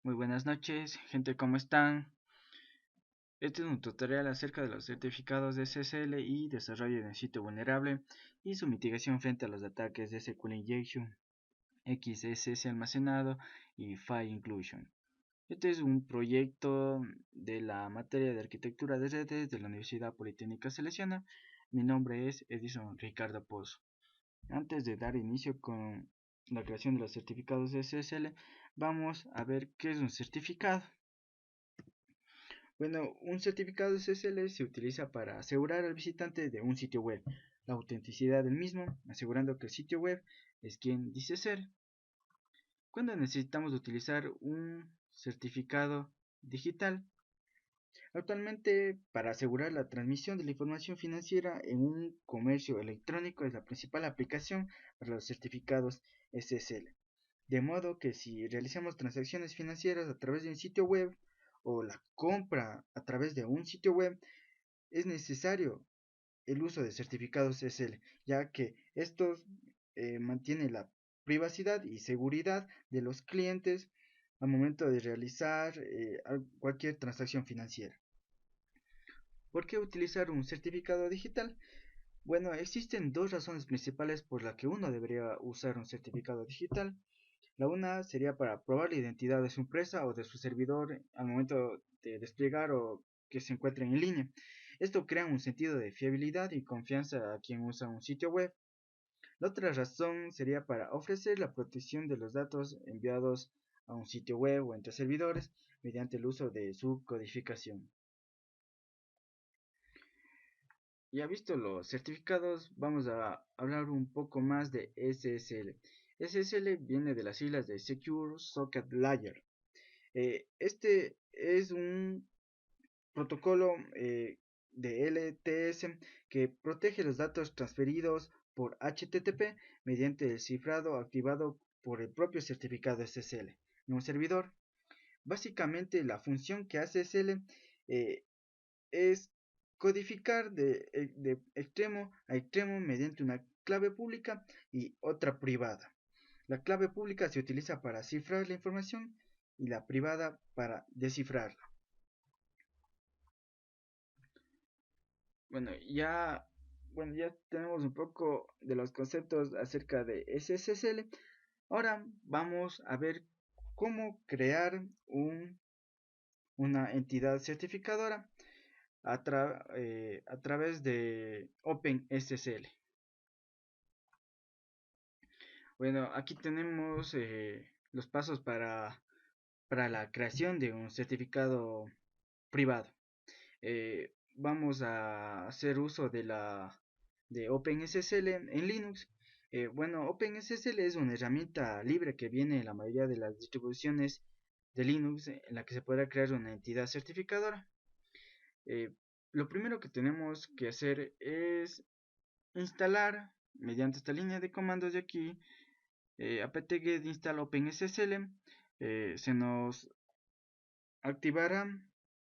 Muy buenas noches, gente, ¿cómo están? Este es un tutorial acerca de los certificados de SSL y desarrollo de un sitio vulnerable y su mitigación frente a los ataques de SQL Injection, XSS almacenado y File Inclusion. Este es un proyecto de la materia de arquitectura de redes de la Universidad Politécnica Salesiana. Mi nombre es Edison Ricardo Pozo. Antes de dar inicio con la creación de los certificados de SSL, vamos a ver qué es un certificado. Bueno, un certificado SSL se utiliza para asegurar al visitante de un sitio web la autenticidad del mismo, asegurando que el sitio web es quien dice ser. Cuando necesitamos utilizar un certificado digital, actualmente para asegurar la transmisión de la información financiera en un comercio electrónico es la principal aplicación para los certificados SSL. De modo que si realizamos transacciones financieras a través de un sitio web o la compra a través de un sitio web, es necesario el uso de certificados SL, ya que estos mantienen la privacidad y seguridad de los clientes al momento de realizar cualquier transacción financiera. ¿Por qué utilizar un certificado digital? Bueno, existen dos razones principales por las que uno debería usar un certificado digital. La una sería para probar la identidad de su empresa o de su servidor al momento de desplegar o que se encuentren en línea. Esto crea un sentido de fiabilidad y confianza a quien usa un sitio web. La otra razón sería para ofrecer la protección de los datos enviados a un sitio web o entre servidores mediante el uso de su codificación. Ya visto los certificados, vamos a hablar un poco más de SSL. SSL viene de las siglas de Secure Socket Layer. Este es un protocolo de LTS que protege los datos transferidos por HTTP mediante el cifrado activado por el propio certificado SSL en un servidor. Básicamente la función que hace SSL es codificar de extremo a extremo mediante una clave pública y otra privada. La clave pública se utiliza para cifrar la información y la privada para descifrarla. Bueno, ya, bueno, ya tenemos un poco de los conceptos acerca de SSL. Ahora vamos a ver cómo crear una entidad certificadora a través de OpenSSL. Bueno, aquí tenemos los pasos para la creación de un certificado privado. Vamos a hacer uso de OpenSSL en Linux. Bueno, OpenSSL es una herramienta libre que viene en la mayoría de las distribuciones de Linux en la que se podrá crear una entidad certificadora. Eh, lo primero que tenemos que hacer es instalar mediante esta línea de comandos de aquí apt-get install OpenSSL. Se nos activará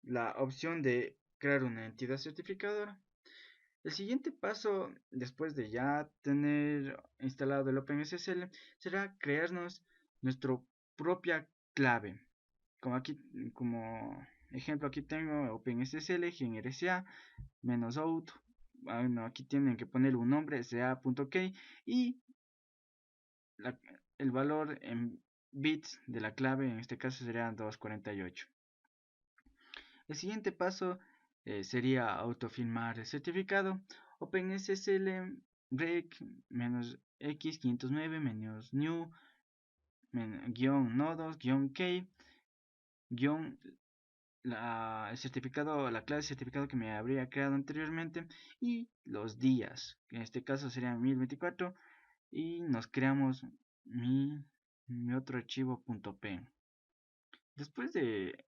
la opción de crear una entidad certificadora. El siguiente paso, después de ya tener instalado el OpenSSL, será crearnos nuestra propia clave. Como aquí, como ejemplo, aquí tengo OpenSSL, genRSA, -out. Bueno, aquí tienen que poner un nombre, sa.key, y la, el valor en bits de la clave, en este caso sería 248. El siguiente paso sería autofirmar el certificado. OpenSSL rec -x509 -new -nodos-key el certificado, la clase de certificado que me habría creado anteriormente y los días, que en este caso serían 1024, y nos creamos mi otro archivo .p. Después de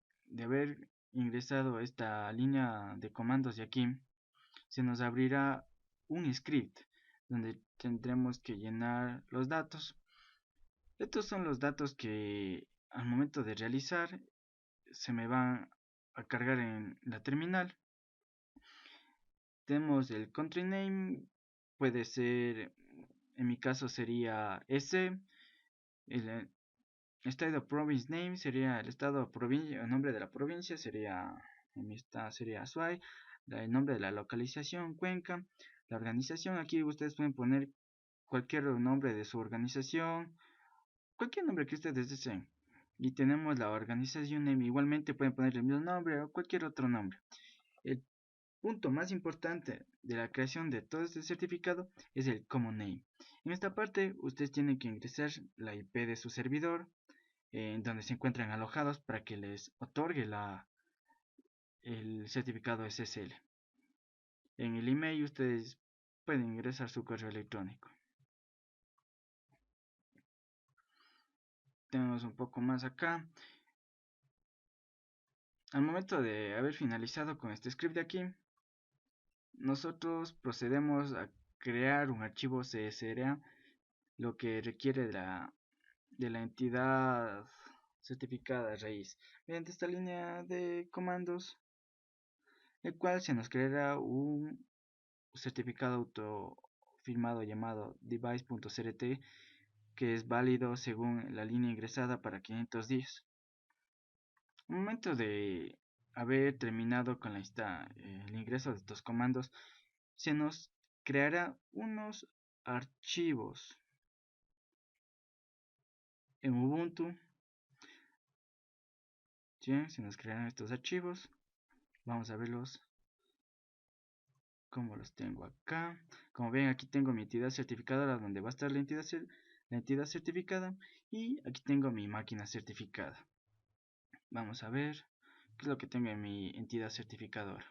haber ingresado esta línea de comandos de aquí, se nos abrirá un script donde tendremos que llenar los datos. Estos son los datos que al momento de realizar se me van a cargar en la terminal. Tenemos el country name, puede ser, en mi caso sería S, el State of Province Name sería el estado o provincia, el nombre de la provincia sería, en esta sería Azuay, el nombre de la localización, Cuenca, la organización, aquí ustedes pueden poner cualquier nombre de su organización, cualquier nombre que ustedes deseen. Y tenemos la organización name, igualmente pueden poner el mismo nombre o cualquier otro nombre. El punto más importante de la creación de todo este certificado es el Common Name. En esta parte ustedes tienen que ingresar la IP de su servidor, en donde se encuentran alojados para que les otorgue el certificado SSL. En el email ustedes pueden ingresar su correo electrónico. Tenemos un poco más acá. Al momento de haber finalizado con este script de aquí, nosotros procedemos a crear un archivo CSRA, lo que requiere de la entidad certificada raíz, mediante esta línea de comandos, el cual se nos creará un certificado autofirmado llamado device.crt, que es válido según la línea ingresada para 500 días. Al momento de haber terminado con el ingreso de estos comandos, se nos creará unos archivos en Ubuntu. ¿Sí? Se nos crearán estos archivos. Vamos a verlos como los tengo acá. Como ven, aquí tengo mi entidad certificadora, donde va a estar la entidad certificada, y aquí tengo mi máquina certificada. Vamos a ver qué es lo que tengo en mi entidad certificadora.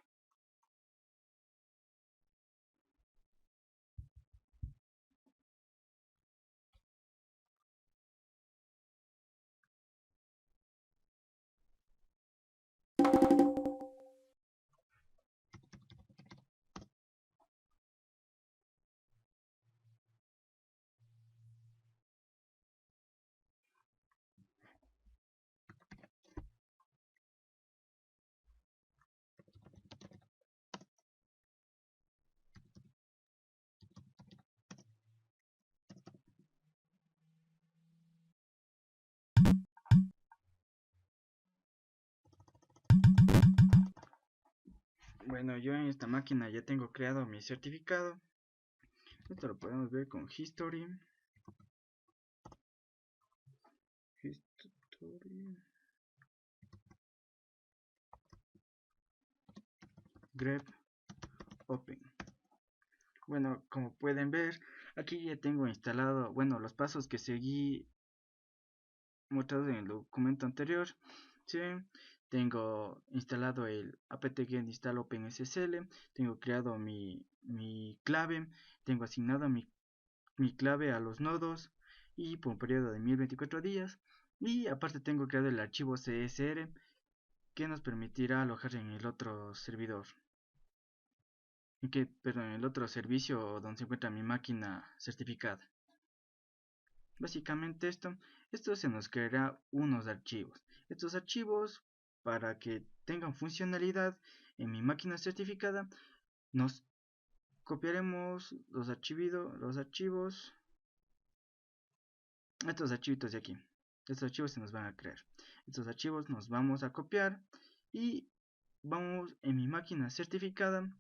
Bueno, yo en esta máquina ya tengo creado mi certificado. Esto lo podemos ver con History. Grep Open. Bueno, como pueden ver, aquí ya tengo instalado, bueno, los pasos que seguí mostrados en el documento anterior. ¿Sí? Tengo instalado el apt-get install OpenSSL, tengo creado mi clave, tengo asignado mi clave a los nodos y por un periodo de 1024 días. Y aparte tengo creado el archivo CSR que nos permitirá alojar en el otro servidor. En el otro servicio donde se encuentra mi máquina certificada. Básicamente esto se nos creará unos archivos. Estos archivos, para que tengan funcionalidad en mi máquina certificada, nos copiaremos los archivos, estos archivitos de aquí. Estos archivos se nos van a crear. Estos archivos nos vamos a copiar y vamos en mi máquina certificada.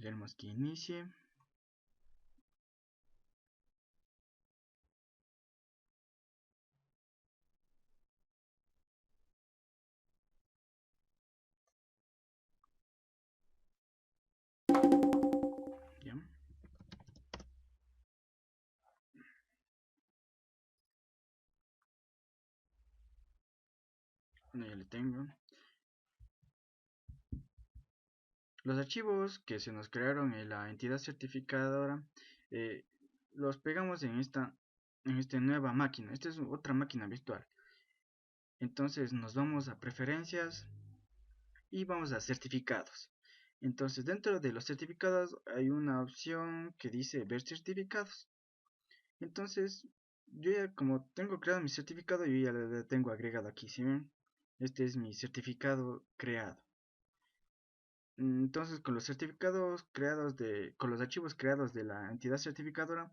Queremos que inicie. ¿Ya? Bueno, ya le tengo. Los archivos que se nos crearon en la entidad certificadora eh, los pegamos en esta nueva máquina. Esta es otra máquina virtual. Entonces nos vamos a preferencias y vamos a certificados. Entonces dentro de los certificados hay una opción que dice ver certificados. Entonces yo ya como tengo creado mi certificado, yo ya lo tengo agregado aquí. ¿Sí ven? Este es mi certificado creado. Entonces con los certificados creados con los archivos creados de la entidad certificadora,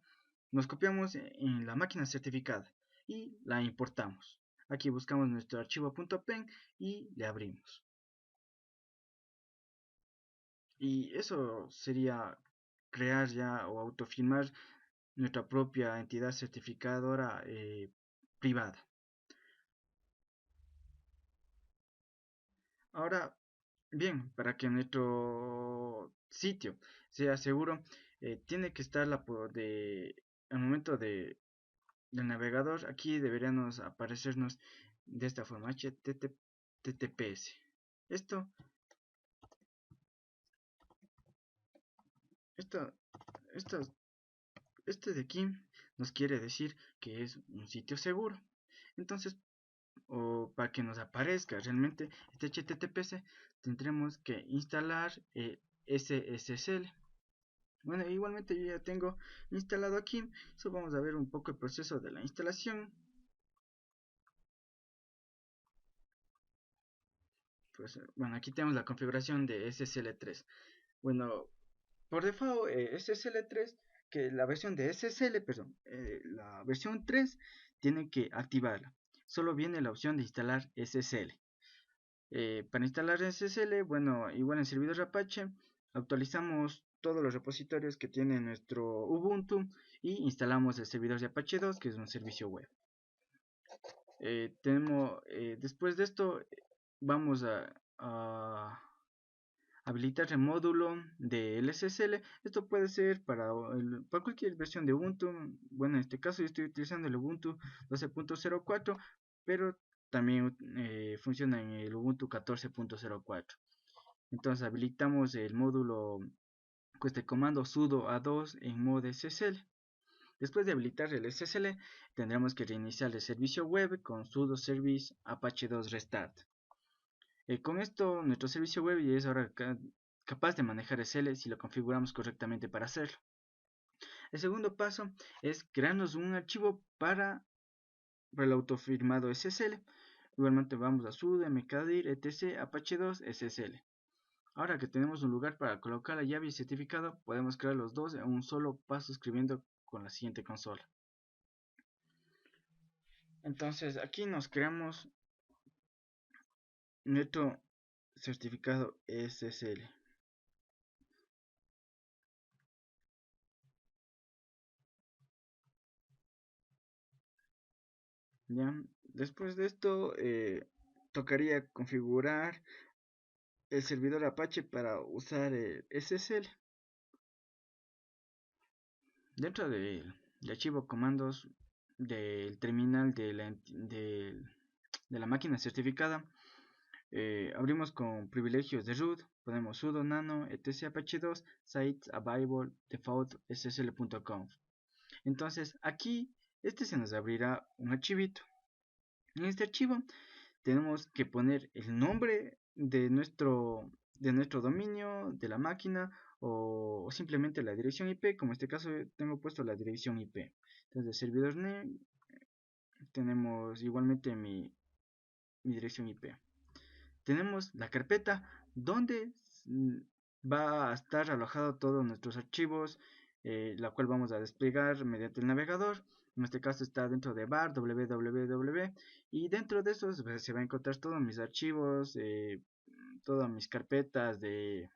nos copiamos en la máquina certificada y la importamos. Aquí buscamos nuestro archivo .pen y le abrimos. Y eso sería crear ya o autofirmar nuestra propia entidad certificadora privada. Ahora bien, para que nuestro sitio sea seguro, tiene que estar al momento del navegador. Aquí deberíamos aparecernos de esta forma: HTTPS. Esto, esto, esto, esto de aquí nos quiere decir que es un sitio seguro. Entonces, o para que nos aparezca realmente este HTTPS, tendremos que instalar SSL. Bueno, igualmente yo ya tengo instalado aquí. Solo vamos a ver un poco el proceso de la instalación. Pues bueno, aquí tenemos la configuración de SSL3. Bueno, por default SSL3, que la versión de SSL, perdón, la versión 3 tiene que activarla. Solo viene la opción de instalar SSL. Para instalar SSL, bueno, igual en servidor Apache, actualizamos todos los repositorios que tiene nuestro Ubuntu y instalamos el servidor de Apache 2, que es un servicio web. Después de esto, vamos a habilitar el módulo del SSL. Esto puede ser para cualquier versión de Ubuntu. Bueno, en este caso yo estoy utilizando el Ubuntu 12.04, pero también funciona en el Ubuntu 14.04. Entonces habilitamos el módulo con este comando sudo a2 en modo SSL. Después de habilitar el SSL, tendremos que reiniciar el servicio web con sudo service apache 2 restart. Con esto, nuestro servicio web ya es ahora capaz de manejar SSL si lo configuramos correctamente para hacerlo. El segundo paso es crearnos un archivo para el autofirmado SSL. Igualmente vamos a sudo mkdir etc apache 2 SSL. Ahora que tenemos un lugar para colocar la llave y certificado, podemos crear los dos en un solo paso escribiendo con la siguiente consola. Entonces aquí nos creamos nuestro certificado SSL. ¿Ya? Después de esto, tocaría configurar el servidor Apache para usar el SSL. Dentro del archivo comandos del terminal de la máquina certificada, abrimos con privilegios de root, ponemos sudo nano etc apache 2 sites available default ssl.conf. Entonces aquí se nos abrirá un archivito. En este archivo tenemos que poner el nombre de nuestro dominio, de la máquina, o simplemente la dirección IP. Como en este caso tengo puesto la dirección IP. Entonces, servidor name, tenemos igualmente mi dirección IP. Tenemos la carpeta donde va a estar alojado todos nuestros archivos, la cual vamos a desplegar mediante el navegador. En este caso está dentro de var www, y dentro de eso se va a encontrar todos mis archivos, todas mis carpetas de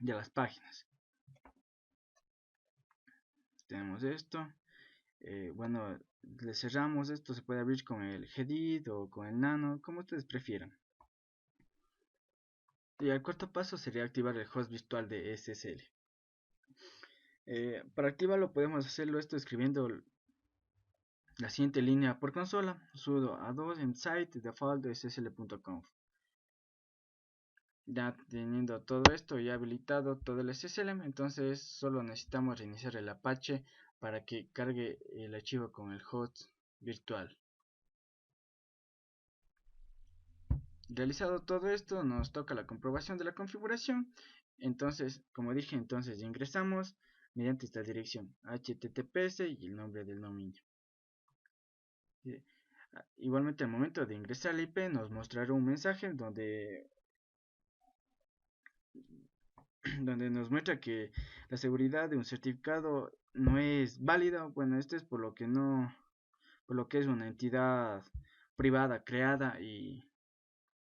las páginas. Tenemos esto. Bueno, le cerramos esto. Se puede abrir con el gedit o con el nano, como ustedes prefieran. Y el cuarto paso sería activar el host virtual de SSL. Para activarlo podemos hacerlo esto escribiendo la siguiente línea por consola: sudo a2 en site default ssl.conf. Ya teniendo todo esto ya habilitado todo el SSL, entonces solo necesitamos reiniciar el Apache para que cargue el archivo con el host virtual. Realizado todo esto, nos toca la comprobación de la configuración. Entonces, como dije, entonces ingresamos mediante esta dirección https y el nombre del dominio. Igualmente, al momento de ingresar al IP nos mostrará un mensaje donde nos muestra que la seguridad de un certificado no es válida. Bueno, esto es por lo que es una entidad privada creada y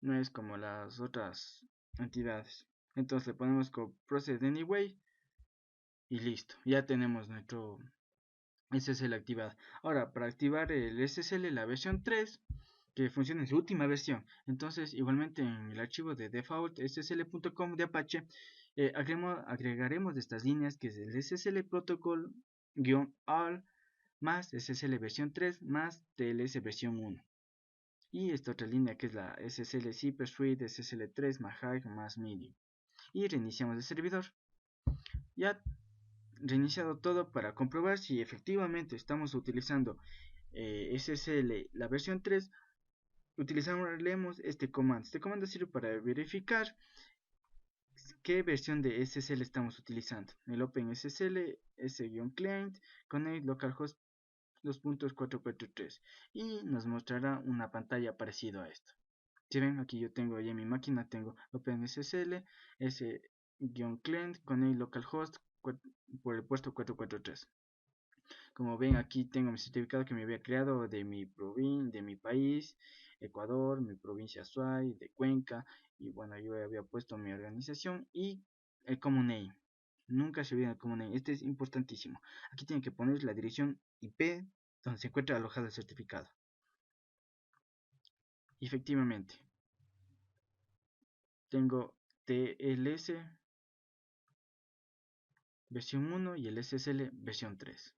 no es como las otras entidades. Entonces le ponemos con process anyway y listo, ya tenemos nuestro SSL activado. Ahora, para activar el SSL, la versión 3, que funciona en su última versión, entonces igualmente en el archivo de default ssl.com de Apache, agregaremos estas líneas que es el SSL protocol-all más SSL versión 3 más TLS versión 1. Y esta otra línea que es la SSL Zipper Suite SSL3 más high más medium. Y reiniciamos el servidor. Ya reiniciado todo para comprobar si efectivamente estamos utilizando SSL la versión 3, utilizaremos este comando. Este comando sirve para verificar qué versión de SSL estamos utilizando. El OpenSSL S-client connect localhost 2.443 y nos mostrará una pantalla parecida a esto. Si ven, aquí yo tengo ya en mi máquina, tengo OpenSSL S-client connect localhost por el puesto 443. Como ven, aquí tengo mi certificado que me había creado de de mi país, Ecuador, mi provincia Suay, de Cuenca, y bueno, yo había puesto mi organización y el common name. Nunca se olviden el common name, este es importantísimo. Aquí tienen que poner la dirección IP donde se encuentra alojado el certificado. Y efectivamente, tengo TLS versión 1 y el SSL versión 3.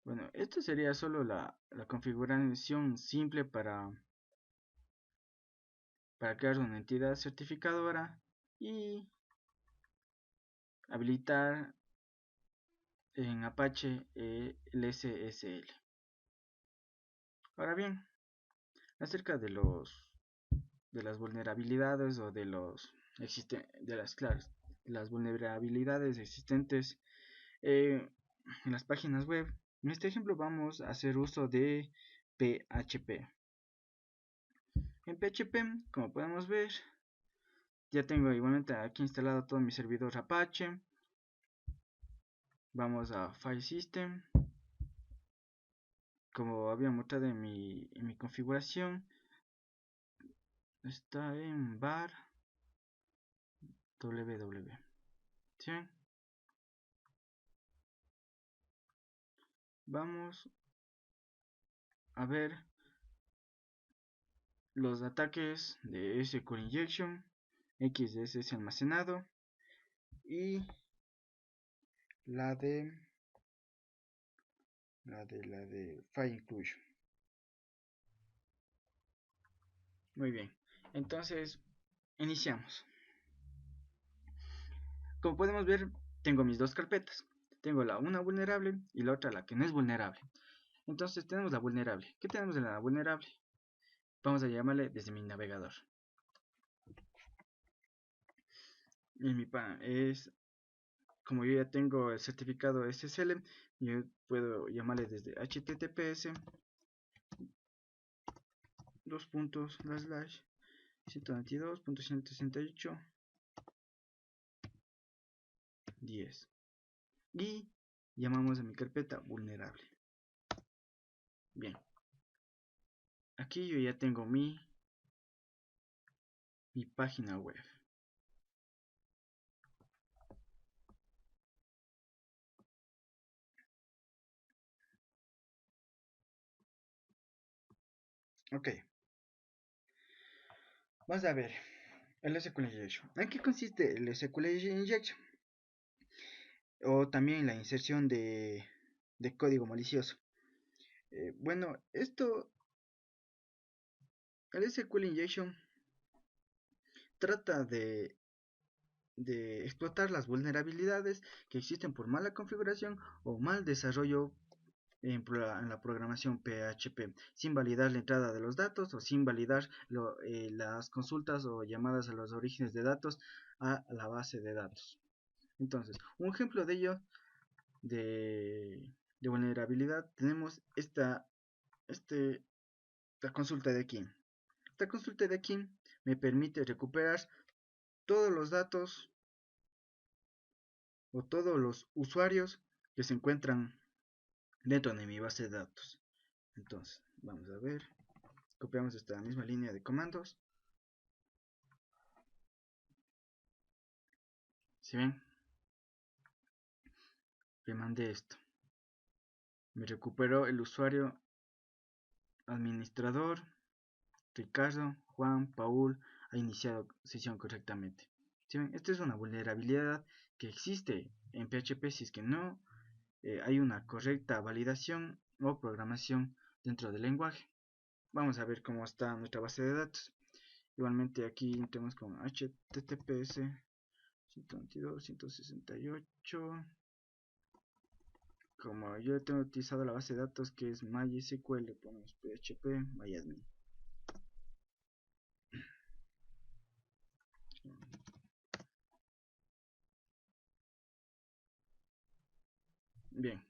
Bueno, esto sería solo la configuración simple para crear una entidad certificadora y habilitar en Apache el SSL. Ahora bien, acerca de las vulnerabilidades o las vulnerabilidades existentes en las páginas web. En este ejemplo vamos a hacer uso de PHP. En PHP, como podemos ver, ya tengo igualmente aquí instalado todo mi servidor Apache. Vamos a File System. Como había mostrado en mi configuración, está en var www. ¿Sí? Vamos a ver los ataques de SQL Injection, XSS almacenado y la de File Inclusion. Muy bien, entonces iniciamos. Como podemos ver, tengo mis dos carpetas. Tengo la una vulnerable y la otra la que no es vulnerable. Entonces tenemos la vulnerable. ¿Qué tenemos en la vulnerable? Vamos a llamarle desde mi navegador. En mi es como yo ya tengo el certificado SSL, yo puedo llamarle desde https dos puntos slash 192.168.10 y llamamos a mi carpeta vulnerable. Bien, aquí yo ya tengo mi página web. Ok, vamos a ver el SQL Injection. ¿En qué consiste el SQL Injection? O también la inserción de código malicioso. Bueno, el SQL Injection trata de explotar las vulnerabilidades que existen por mala configuración o mal desarrollo en la programación PHP, sin validar la entrada de los datos o sin validar las consultas o llamadas a los orígenes de datos a la base de datos. Entonces, un ejemplo de ello, de vulnerabilidad, tenemos esta consulta de aquí. Esta consulta de aquí me permite recuperar todos los datos o todos los usuarios que se encuentran dentro de mi base de datos. Entonces, vamos a ver, copiamos esta misma línea de comandos. Si ven, le mandé esto. Me recuperó el usuario administrador Ricardo Juan Paul ha iniciado sesión correctamente. ¿Sí ven? Esta es una vulnerabilidad que existe en PHP si es que no hay una correcta validación o programación dentro del lenguaje. Vamos a ver cómo está nuestra base de datos. Igualmente aquí tenemos con HTTPS 122.168. Como yo tengo utilizado la base de datos que es MySQL, le ponemos PHP MyAdmin. Bien.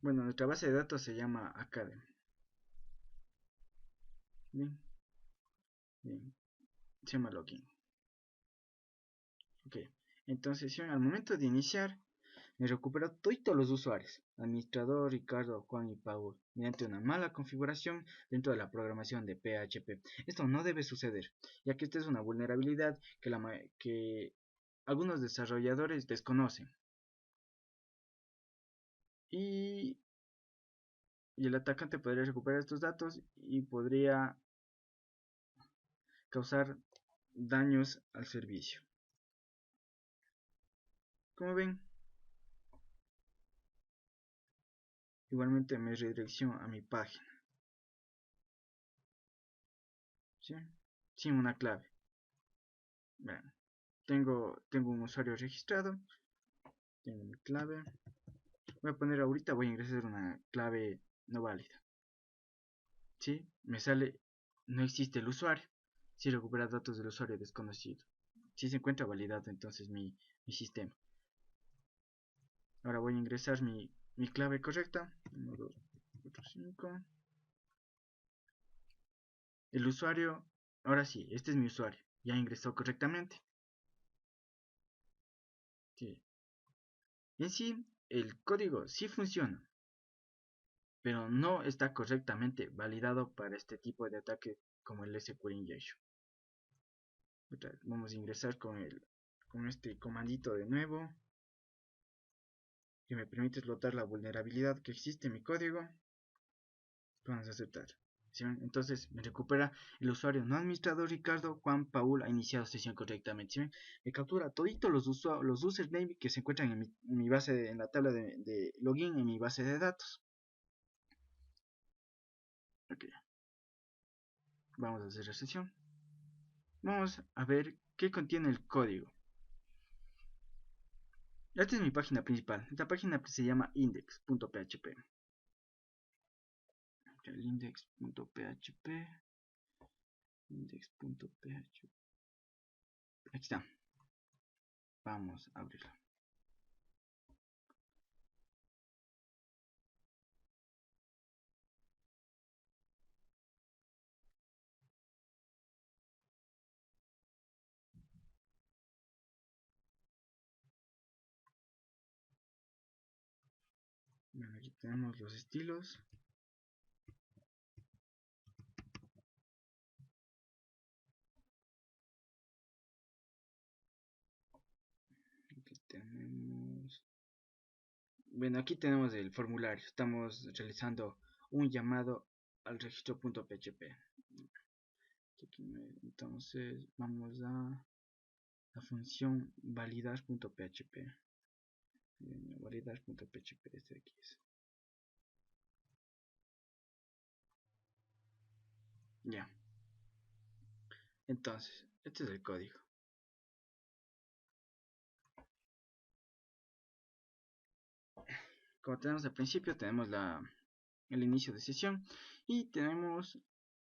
Bueno, nuestra base de datos se llama Academy. Bien. Bien. Se llama login. Ok. Entonces, al momento de iniciar, me recuperó todos los usuarios, administrador, Ricardo, Juan y Paul, mediante una mala configuración dentro de la programación de PHP. Esto no debe suceder, ya que esta es una vulnerabilidad que algunos desarrolladores desconocen. Y el atacante podría recuperar estos datos y podría causar daños al servicio. Como ven, igualmente me redirección a mi página, ¿sí? Sin una clave. Bueno, tengo un usuario registrado, tengo mi clave. Voy a poner ahorita, voy a ingresar una clave no válida. ¿Sí? Me sale, no existe el usuario. Si recupera datos del usuario desconocido. Si se encuentra validado entonces mi sistema. Ahora voy a ingresar mi clave correcta. 1, 2, 4, 5. El usuario, ahora sí, este es mi usuario. Ya ingresó correctamente. Sí. En sí, el código sí funciona, pero no está correctamente validado para este tipo de ataque como el SQL Injection. Vamos a ingresar con este comandito de nuevo, que me permite explotar la vulnerabilidad que existe en mi código. Vamos a aceptar. ¿Sí? Entonces me recupera el usuario no administrador Ricardo Juan Paul ha iniciado sesión correctamente. ¿Sí? Me captura toditos los username que se encuentran en mi base en la tabla de login en mi base de datos. Okay. Vamos a cerrar sesión. Vamos a ver qué contiene el código. Esta es mi página principal. Esta página se llama index.php. El index.php. Index.php. Aquí está. Vamos a abrirlo. Bueno, aquí tenemos los estilos. Aquí tenemos. Bueno, aquí tenemos el formulario. Estamos realizando un llamado al registro.php. Entonces vamos a la función validar.php. Validar.php, este aquí es. Ya. Entonces, este es el código. Como tenemos al principio, tenemos el inicio de sesión y tenemos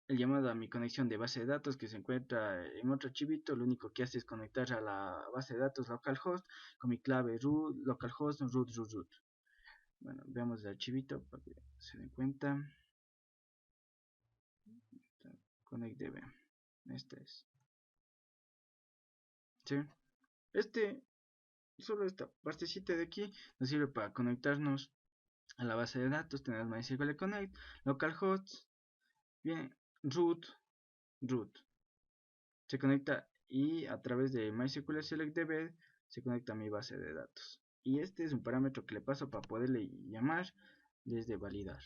el llamado a mi conexión de base de datos que se encuentra en otro archivito. Lo único que hace es conectar a la base de datos localhost con mi clave root, localhost, root. Bueno, veamos el archivito para que se den cuenta. ConnectDB. Este es. ¿sí? Solo esta partecita de aquí nos sirve para conectarnos a la base de datos. Tenemos MySQL Connect, localhost, bien, root, se conecta y a través de MySQL Select DB se conecta a mi base de datos. Y este es un parámetro que le paso para poderle llamar desde validar.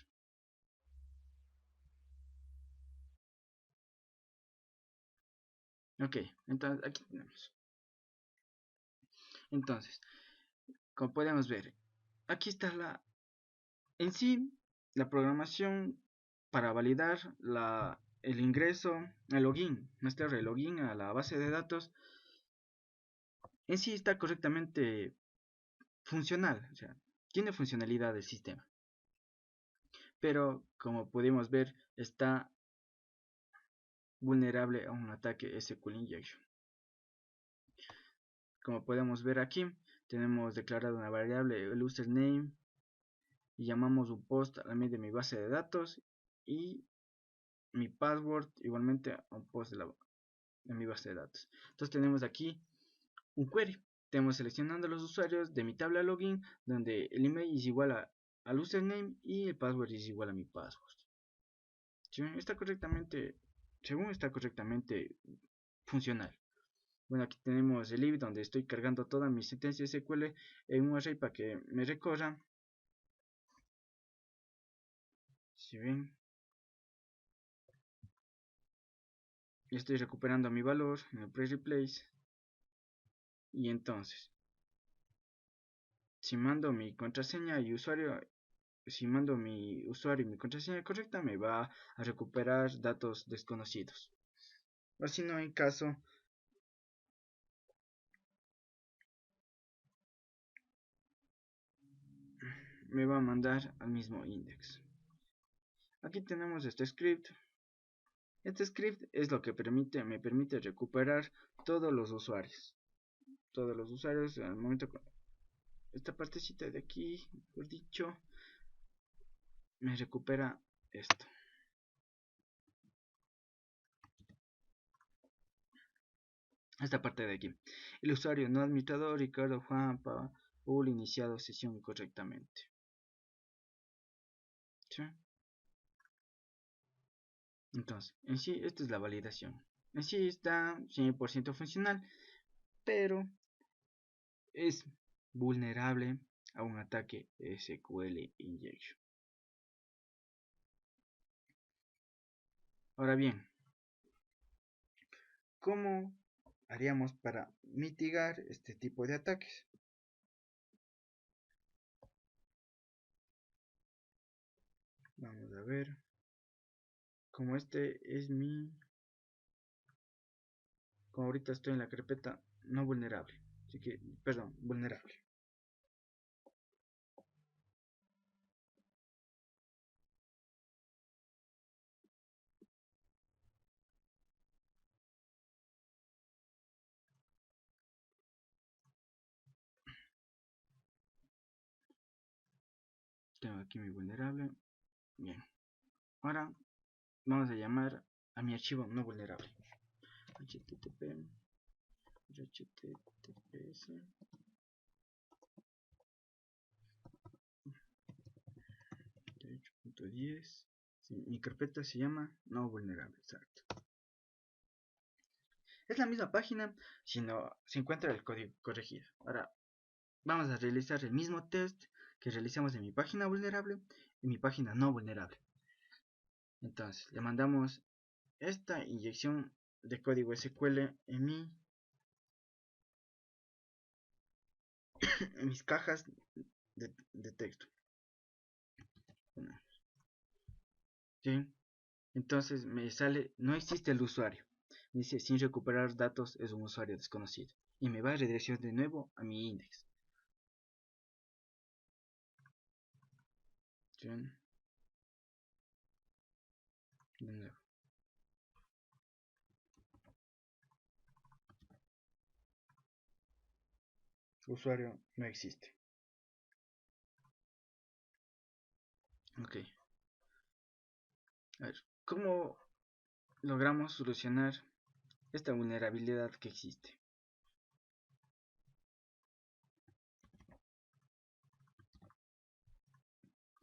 Ok, entonces aquí tenemos. Entonces, como podemos ver, aquí está en sí la programación para validar el ingreso, el login, más claro, el login a la base de datos. En sí está correctamente funcional, o sea, tiene funcionalidad del sistema. Pero como pudimos ver, está vulnerable a un ataque SQL injection. Como podemos ver aquí, tenemos declarada una variable, el username, y llamamos un post a de mi base de datos, y mi password igualmente a un post de mi base de datos. Entonces tenemos aquí un query. Tenemos seleccionando los usuarios de mi tabla login, donde el email es igual al username y el password es igual a mi password. ¿Sí? Según está correctamente funcional. Bueno, aquí tenemos el lib donde estoy cargando todas mis sentencias SQL en un array para que me recorra. Si ven, estoy recuperando mi valor en el pre-replace. Y entonces, si mando mi contraseña y usuario, si mando mi usuario y mi contraseña correcta, me va a recuperar datos desconocidos. O si no, en caso, me va a mandar al mismo index. Aquí tenemos este script. Este script es lo que me permite recuperar todos los usuarios. Todos los usuarios al momento, esta partecita de aquí, mejor dicho, me recupera esto. Esta parte de aquí. El usuario no administrador Ricardo Juan Paul iniciado sesión correctamente. ¿Sí? Entonces, en sí, esta es la validación. En sí está 100% funcional, pero es vulnerable a un ataque SQL injection. Ahora bien, ¿cómo haríamos para mitigar este tipo de ataques? Vamos a ver. Como como ahorita estoy en la carpeta no vulnerable. Así que, perdón, vulnerable. Tengo aquí mi vulnerable. Bien. Ahora vamos a llamar a mi archivo no vulnerable. http https mi carpeta se llama no vulnerable, exacto. Es la misma página, sino se encuentra el código corregido. Ahora vamos a realizar el mismo test que realizamos en mi página vulnerable y mi página no vulnerable. Entonces le mandamos esta inyección de código SQL en mis cajas de texto. ¿Sí? Entonces me sale, no existe el usuario. Me dice, sin recuperar datos es un usuario desconocido. Y me va a redireccionar de nuevo a mi index. ¿Sí? De nuevo. Usuario no existe. Ok. A ver, ¿cómo logramos solucionar esta vulnerabilidad que existe?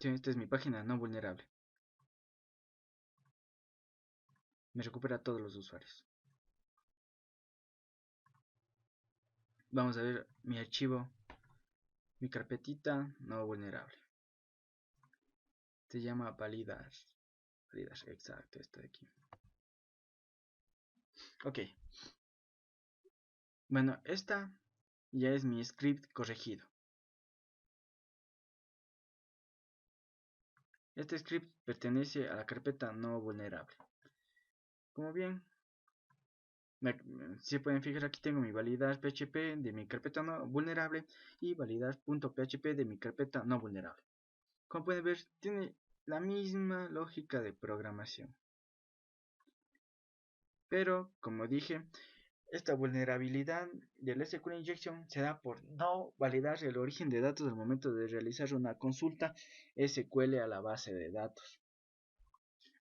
Sí, esta es mi página no vulnerable. Me recupera a todos los usuarios. Vamos a ver mi archivo, mi carpetita no vulnerable. Se llama validar. Validar, exacto, esto de aquí. Ok. Bueno, esta ya es mi script corregido. Este script pertenece a la carpeta no vulnerable. Como bien, si pueden fijar, aquí tengo mi validar PHP de mi carpeta no vulnerable y validar.php de mi carpeta no vulnerable. Como pueden ver, tiene la misma lógica de programación. Pero, como dije, esta vulnerabilidad del SQL Injection se da por no validar el origen de datos al momento de realizar una consulta SQL a la base de datos,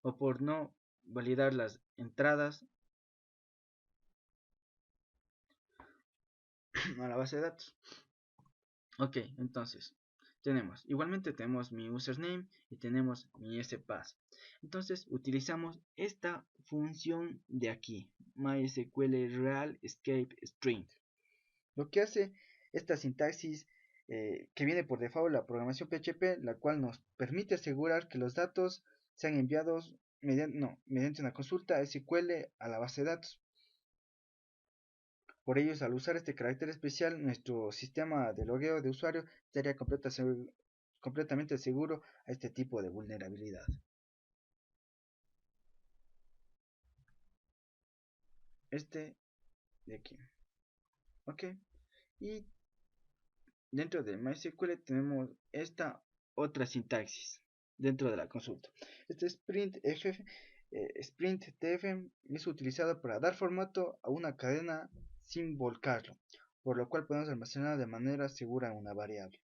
o por no validar las entradas a la base de datos. Ok, entonces igualmente tenemos mi username y tenemos mi spass. Entonces utilizamos esta función de aquí, MySQL real escape string. Lo que hace esta sintaxis que viene por default de la programación PHP, la cual nos permite asegurar que los datos sean enviados mediante una consulta SQL a la base de datos. Por ello, al usar este carácter especial, nuestro sistema de logueo de usuario estaría completamente seguro a este tipo de vulnerabilidad. Este de aquí. Ok. Y dentro de MySQL tenemos esta otra sintaxis dentro de la consulta. Este sprintf es utilizado para dar formato a una cadena sin volcarlo, por lo cual podemos almacenar de manera segura una variable.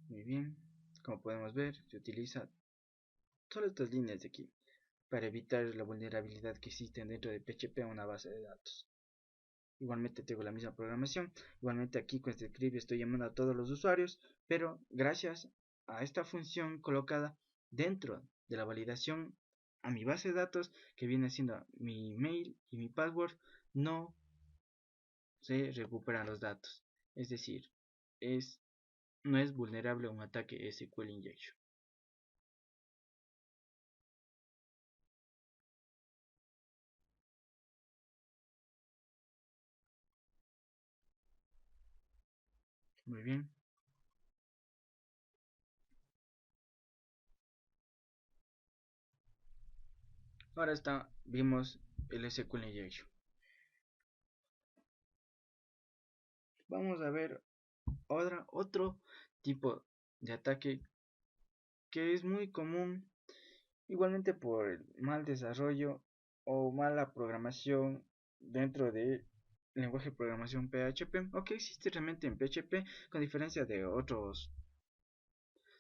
Muy bien, como podemos ver, se utiliza solo estas líneas de aquí para evitar la vulnerabilidad que existe dentro de PHP a una base de datos. Igualmente tengo la misma programación, igualmente aquí con este script estoy llamando a todos los usuarios, pero gracias a esta función colocada dentro de la validación a mi base de datos, que viene siendo mi email y mi password, no se recuperan los datos. Es decir, no es vulnerable a un ataque SQL injection. Muy bien. Ahora vimos el SQL injection. Vamos a ver otro tipo de ataque que es muy común, igualmente por el mal desarrollo o mala programación dentro del lenguaje de programación PHP, o que existe realmente en PHP con diferencia de otros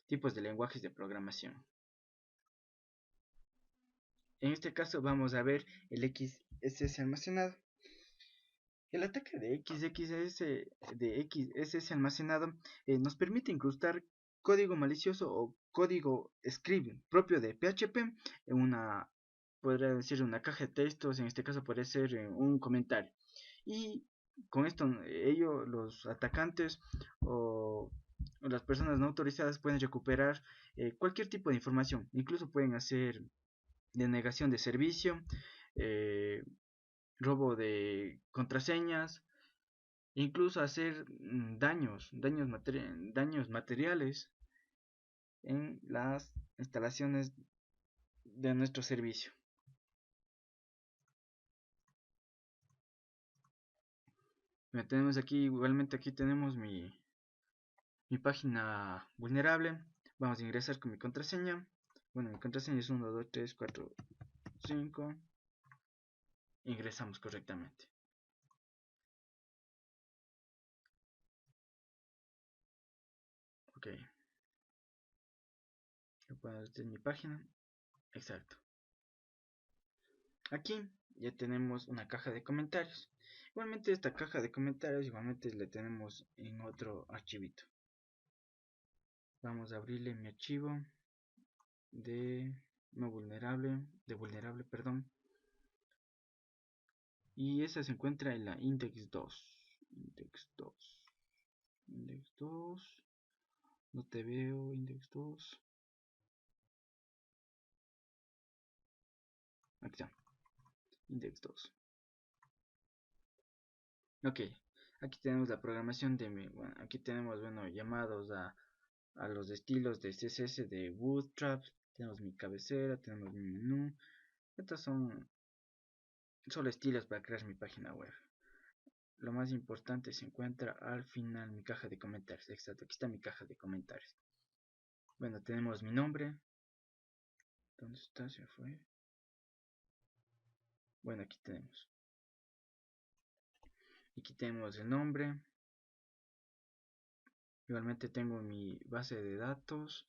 tipos de lenguajes de programación. En este caso vamos a ver el XSS almacenado. El ataque de XSS almacenado nos permite incrustar código malicioso o código script propio de PHP en podría decir una caja de textos, en este caso puede ser un comentario. Y con esto los atacantes o las personas no autorizadas pueden recuperar cualquier tipo de información, incluso pueden hacer denegación de servicio, eh, robo de contraseñas, incluso hacer daños materiales en las instalaciones de nuestro servicio. Tenemos aquí, igualmente aquí tenemos mi página vulnerable. Vamos a ingresar con mi contraseña. Bueno, mi contraseña es 1, 2, 3, 4, 5. Ingresamos correctamente. Ok. Esta es mi página. Exacto. Aquí ya tenemos una caja de comentarios. Igualmente esta caja de comentarios igualmente le tenemos en otro archivito. Vamos a abrirle mi archivo de vulnerable, perdón. Y esa se encuentra en la index 2. Index 2. No te veo, index 2. Aquí está. Index 2. Ok. Aquí tenemos la programación de mi. Bueno, aquí tenemos, llamados a los estilos de CSS de Bootstrap. Tenemos mi cabecera, tenemos mi menú. Estos son solo estilos para crear mi página web. Lo más importante se encuentra al final, mi caja de comentarios. Exacto, aquí está mi caja de comentarios. Bueno, tenemos mi nombre. ¿Dónde está? Se fue. Bueno, aquí tenemos. Aquí tenemos el nombre. Igualmente tengo mi base de datos.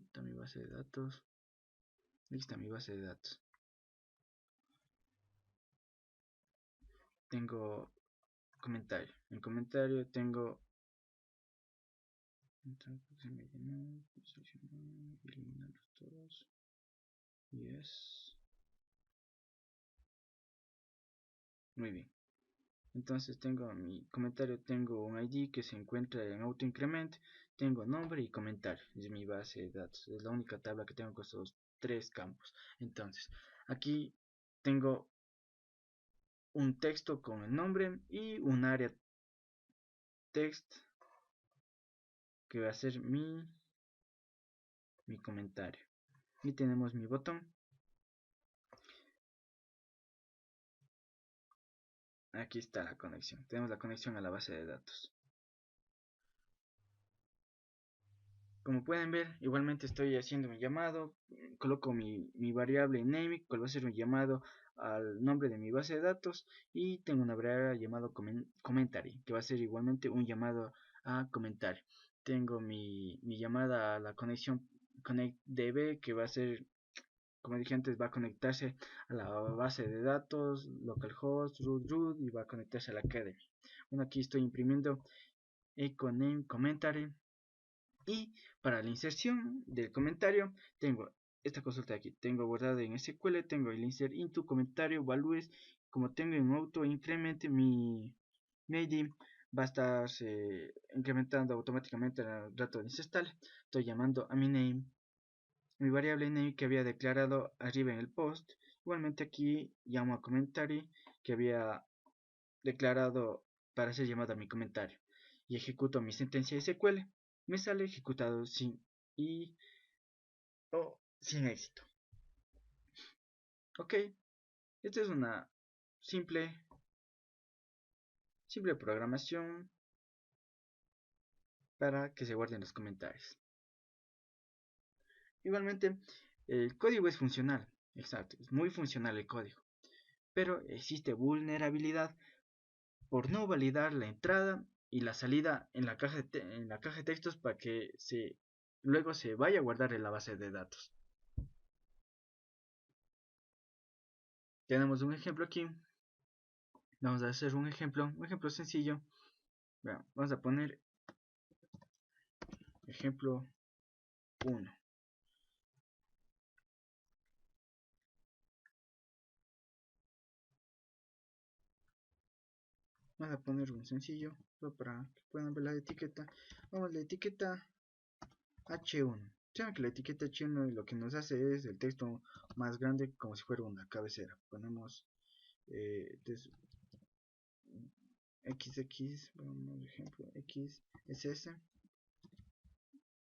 Está mi base de datos. Aquí está mi base de datos. Tengo comentario. En comentario tengo. Eliminarlos todos. Yes. Muy bien. Entonces tengo mi comentario, tengo un ID que se encuentra en AutoIncrement, tengo nombre y comentario, es mi base de datos, es la única tabla que tengo con estos tres campos. Entonces, aquí tengo un texto con el nombre y un área text que va a ser mi comentario. Y tenemos mi botón. Aquí está la conexión, tenemos la conexión a la base de datos. Como pueden ver, igualmente estoy haciendo mi llamado, coloco mi variable name, cual va a ser un llamado al nombre de mi base de datos, y tengo una variable llamado commentary, que va a ser igualmente un llamado a comentario. Tengo mi llamada a la conexión connectdb, que va a ser, como dije antes, va a conectarse a la base de datos, localhost, root, y va a conectarse a la academy. Bueno, aquí estoy imprimiendo echo name commentary. Y para la inserción del comentario tengo esta consulta aquí, tengo guardado en SQL, tengo el insert into comentario values, como tengo en auto increment mi ID va a estar incrementando automáticamente el rato de insertar. Estoy llamando a mi name, mi variable name que había declarado arriba en el post. Igualmente aquí llamo a comentario que había declarado para ser llamado a mi comentario y ejecuto mi sentencia SQL. Me sale ejecutado sin sin éxito. Ok, esta es una simple programación para que se guarden los comentarios. Igualmente, el código es funcional, exacto, es muy funcional el código, pero existe vulnerabilidad por no validar la entrada y la salida en la caja de textos para que luego se vaya a guardar en la base de datos. Tenemos un ejemplo aquí. Vamos a hacer un ejemplo sencillo. Bueno, vamos a poner ejemplo 1. Vamos a poner un sencillo para que puedan ver la etiqueta. Vamos a la etiqueta H1. Saben que la etiqueta H1 lo que nos hace es el texto más grande, como si fuera una cabecera. Ponemos XX, vamos ejemplo XSS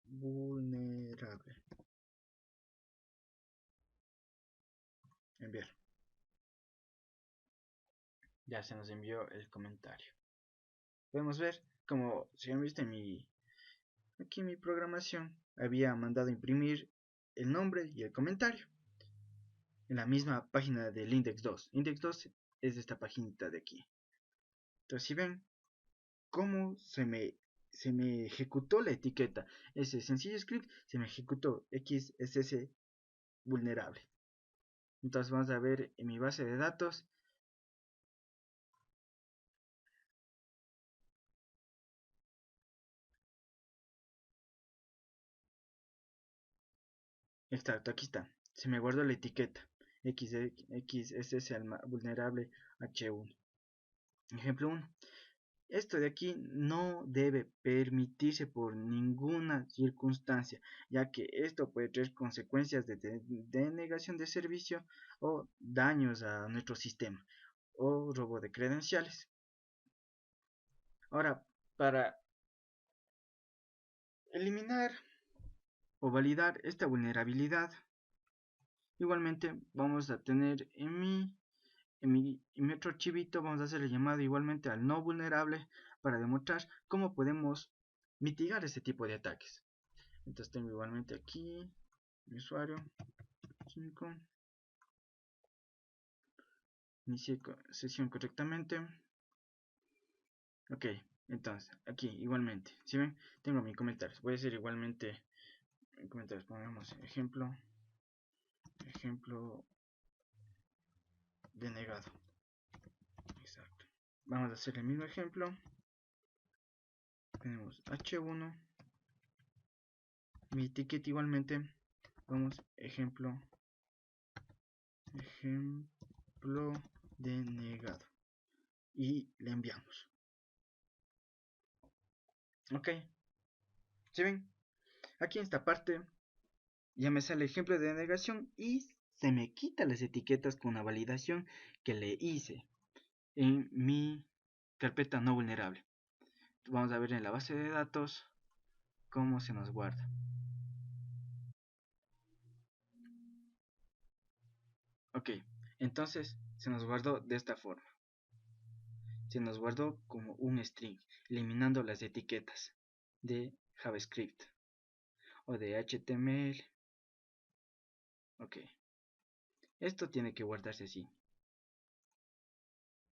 vulnerable. Enviar. Ya se nos envió el comentario. Podemos ver, como si han visto aquí mi programación, había mandado imprimir el nombre y el comentario en la misma página del index 2. Index 2 es esta paginita de aquí. Entonces, si ven cómo se me ejecutó la etiqueta, ese sencillo script se me ejecutó XSS vulnerable. Entonces vamos a ver en mi base de datos. Exacto, aquí está. Se me guardó la etiqueta XSS vulnerable H1. Ejemplo 1. Esto de aquí no debe permitirse por ninguna circunstancia, ya que esto puede traer consecuencias de denegación de servicio o daños a nuestro sistema o robo de credenciales. Ahora, para eliminar o validar esta vulnerabilidad, igualmente vamos a tener en mi otro archivito, vamos a hacer el llamado igualmente al no vulnerable para demostrar cómo podemos mitigar este tipo de ataques. Entonces tengo igualmente aquí mi usuario 5, inicié sesión correctamente. Ok, entonces aquí igualmente, si ven, tengo mis comentarios. Voy a hacer igualmente comentarios. Pongamos ejemplo denegado. Exacto. Vamos a hacer el mismo ejemplo. Tenemos H1, mi ticket igualmente. Vamos ejemplo denegado y le enviamos. Ok, ¿sí ven? Aquí en esta parte ya me sale el ejemplo de denegación y se me quita las etiquetas con la validación que le hice en mi carpeta no vulnerable. Vamos a ver en la base de datos cómo se nos guarda. Ok, entonces se nos guardó de esta forma. Se nos guardó como un string, eliminando las etiquetas de JavaScript o de HTML. Ok, esto tiene que guardarse así,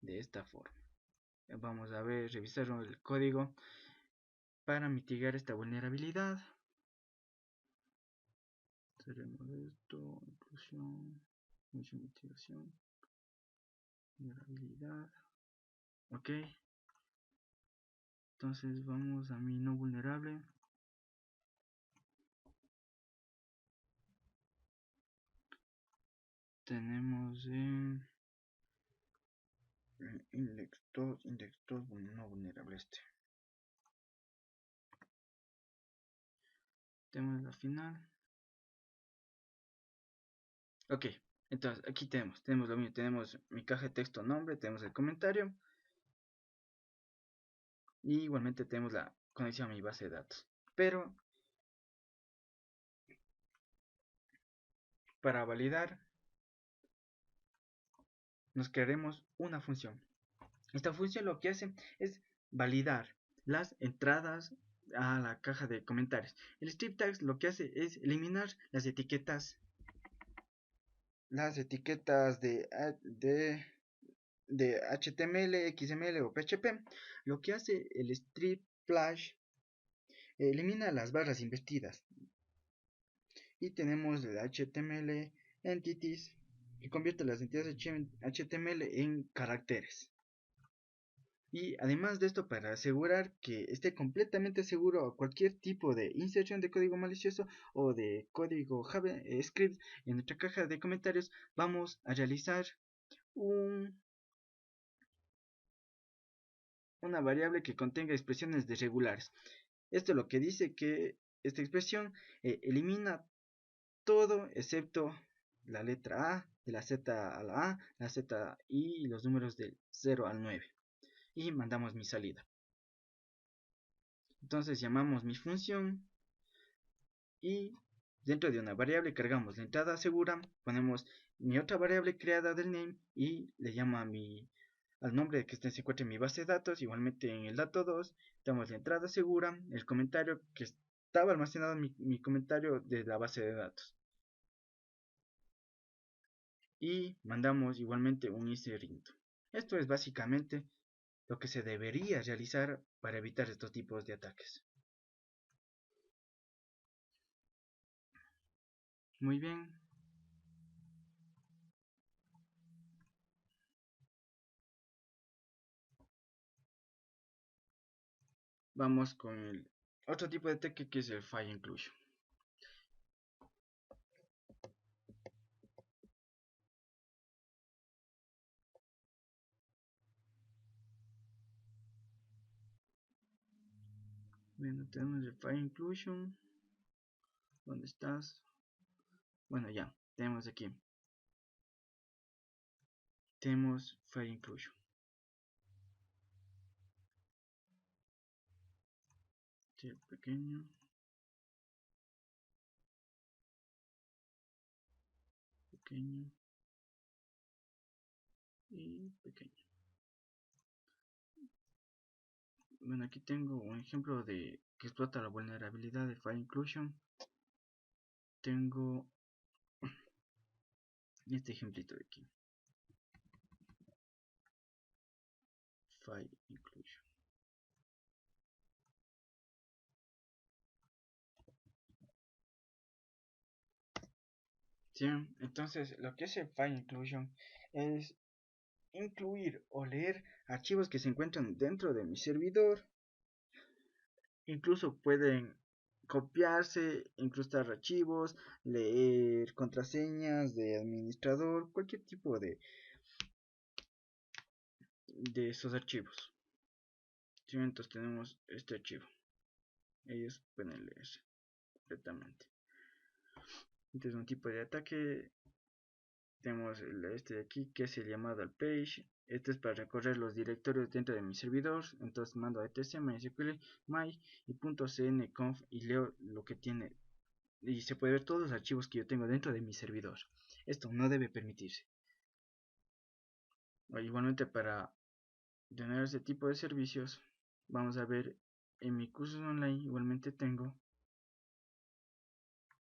de esta forma. Vamos a ver, revisar el código para mitigar esta vulnerabilidad. Tenemos esto, inclusión, mitigación, vulnerabilidad. Ok, entonces vamos a mi no vulnerable. Tenemos index 2 no vulnerable este. Tenemos la final. Ok, entonces aquí tenemos lo mismo, tenemos mi caja de texto nombre, tenemos el comentario y igualmente tenemos la conexión a mi base de datos. Pero para validar nos crearemos una función. Esta función lo que hace es validar las entradas a la caja de comentarios. El strip tags lo que hace es eliminar las etiquetas de HTML, XML o PHP. Lo que hace el strip flash elimina las barras invertidas y tenemos el HTML entities que convierte las entidades HTML en caracteres. Y además de esto, para asegurar que esté completamente seguro a cualquier tipo de inserción de código malicioso o de código JavaScript en nuestra caja de comentarios, vamos a realizar una variable que contenga expresiones desregulares. Esto lo que dice que esta expresión elimina todo excepto la letra A, de la Z a la A, la Z y los números del 0 al 9. Y mandamos mi salida. Entonces llamamos mi función y dentro de una variable cargamos la entrada segura, ponemos mi otra variable creada del name y le llamo al nombre que se encuentra en mi base de datos. Igualmente en el dato 2 tenemos la entrada segura, el comentario que estaba almacenado en mi comentario de la base de datos. Y mandamos igualmente un isRint. Esto es básicamente lo que se debería realizar para evitar estos tipos de ataques. Muy bien. vamos con el otro tipo de ataque, que es el File Inclusion. Bueno, tenemos el File Inclusion. ¿Dónde estás? Bueno, ya, tenemos aquí. Tenemos File Inclusion. Sí, pequeño. Pequeño. Y pequeño. Bueno, aquí tengo un ejemplo de que explota la vulnerabilidad de File Inclusion. Tengo este ejemplito de aquí. File Inclusion. Sí, entonces lo que hace File Inclusion es incluir o leer archivos que se encuentran dentro de mi servidor. Incluso pueden copiarse, incrustar archivos, leer contraseñas de administrador, cualquier tipo de esos archivos. Sí, entonces tenemos este archivo. Ellos pueden leerse completamente. Entonces un tipo de ataque. Tenemos este de aquí, que es el llamado al page. Este es para recorrer los directorios dentro de mi servidor. Entonces mando a etc mysql my y .cnconf y leo lo que tiene, y se puede ver todos los archivos que yo tengo dentro de mi servidor. Esto no debe permitirse. Igualmente, para tener este tipo de servicios, vamos a ver en mi cursos online. Igualmente tengo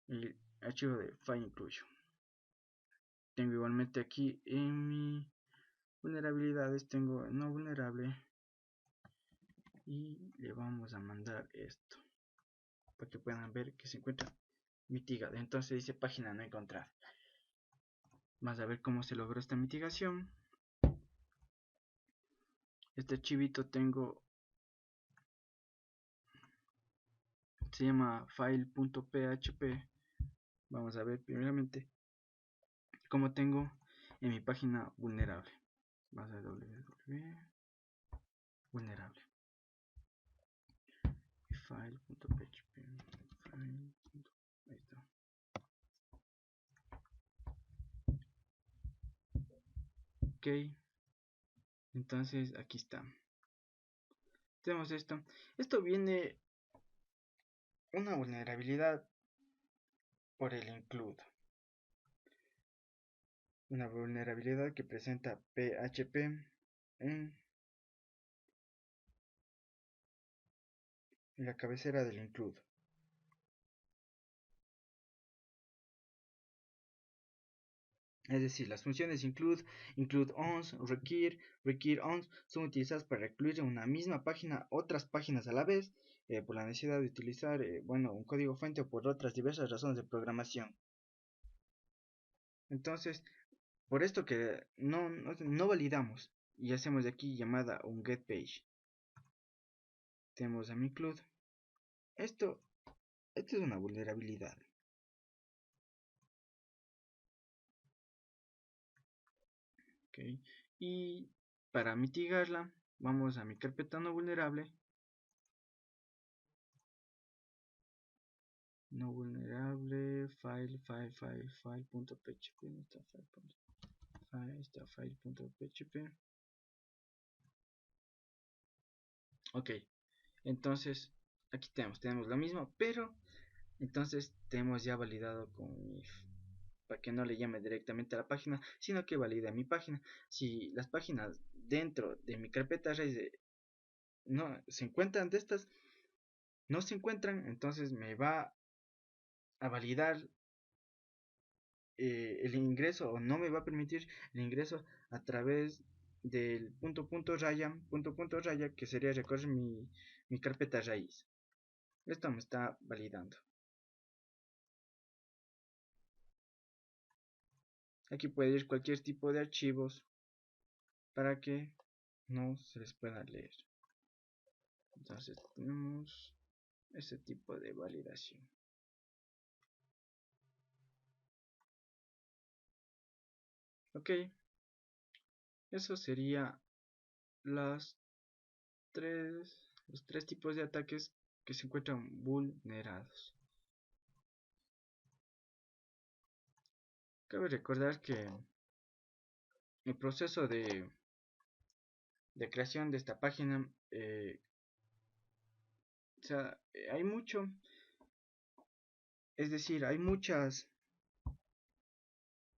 el archivo de File Inclusion. Tengo igualmente aquí en mi vulnerabilidades, tengo no vulnerable, y le vamos a mandar esto para que puedan ver que se encuentra mitigado. Entonces dice página no encontrada. Vamos a ver cómo se logró esta mitigación. Este archivito tengo, se llama file.php. Vamos a ver primeramente cómo tengo en mi página vulnerable. Vamos a ver www vulnerable file.php file. Ahí está. Ok, entonces aquí está. Tenemos esto. Esto viene una vulnerabilidad por el include. Una vulnerabilidad que presenta PHP en la cabecera del include. Es decir, las funciones include, include ons, require, require ons son utilizadas para incluir en una misma página otras páginas a la vez, por la necesidad de utilizar un código fuente o por otras diversas razones de programación. Entonces, por esto que no validamos y hacemos de aquí llamada un get page. Tenemos a mi include. Esto es una vulnerabilidad. Okay. Y para mitigarla, vamos a mi carpeta no vulnerable. No vulnerable, file.php, no está está file.php. Ok, entonces aquí tenemos lo mismo, pero entonces tenemos ya validado con if, para que no le llame directamente a la página, sino que valida mi página. Si las páginas dentro de mi carpeta raíz no se encuentran de estas, no se encuentran, entonces me va a validar el ingreso, o no me va a permitir el ingreso a través del punto raya, que sería recorrer mi carpeta raíz. Esto me está validando. Aquí puede ir cualquier tipo de archivos para que no se les pueda leer. Entonces tenemos ese tipo de validación. Ok, eso sería los tres tipos de ataques que se encuentran vulnerados. Cabe recordar que el proceso de creación de esta página, o sea, hay mucho, es decir, hay muchas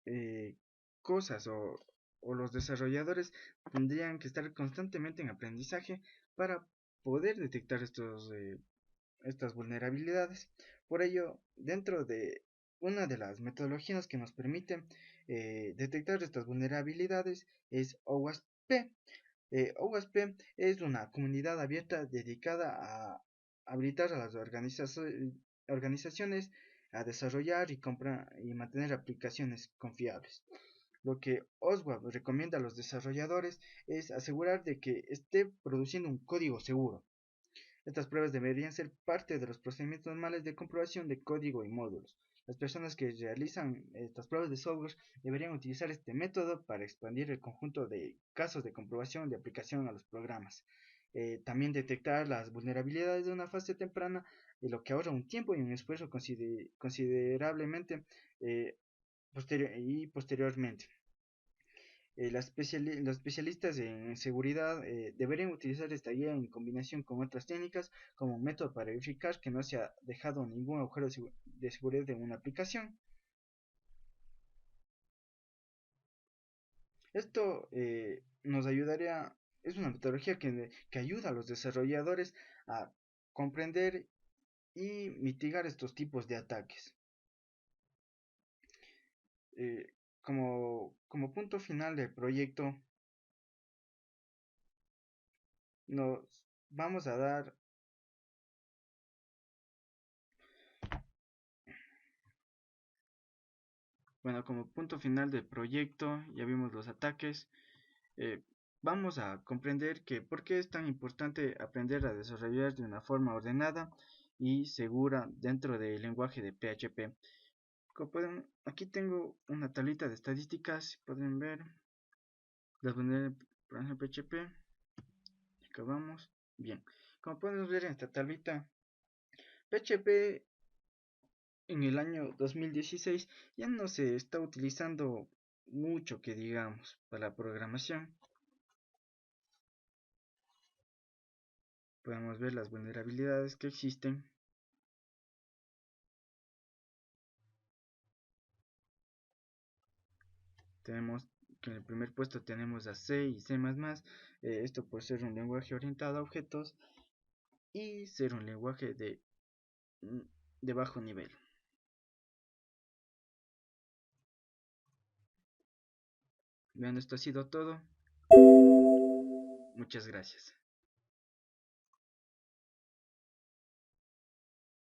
eh, cosas o los desarrolladores tendrían que estar constantemente en aprendizaje para poder detectar estas vulnerabilidades. Por ello, dentro de una de las metodologías que nos permiten detectar estas vulnerabilidades es OWASP. OWASP es una comunidad abierta dedicada a habilitar a las organizaciones a desarrollar y mantener aplicaciones confiables. Lo que OSWAP recomienda a los desarrolladores es asegurar de que esté produciendo un código seguro. Estas pruebas deberían ser parte de los procedimientos normales de comprobación de código y módulos. Las personas que realizan estas pruebas de software deberían utilizar este método para expandir el conjunto de casos de comprobación de aplicación a los programas. También detectar las vulnerabilidades de una fase temprana, lo que ahorra un tiempo y un esfuerzo considerablemente posteriormente. Los especialistas en seguridad deberían utilizar esta guía en combinación con otras técnicas como un método para verificar que no se ha dejado ningún agujero de seguridad en una aplicación. Esto nos ayudaría, es una metodología que ayuda a los desarrolladores a comprender y mitigar estos tipos de ataques. Como punto final del proyecto, nos vamos a dar. Bueno, como punto final del proyecto, ya vimos los ataques. eh, Vamos a comprender que por qué es tan importante aprender a desarrollar de una forma ordenada y segura dentro del lenguaje de PHP. Aquí tengo una tablita de estadísticas, si pueden ver las vulnerabilidades de PHP. Acabamos. Bien, como podemos ver en esta tablita, PHP en el año 2016 ya no se está utilizando mucho que digamos para la programación. Podemos ver las vulnerabilidades que existen. Tenemos que en el primer puesto tenemos a C y C++, esto por ser un lenguaje orientado a objetos y ser un lenguaje de bajo nivel. Bien, esto ha sido todo. Muchas gracias.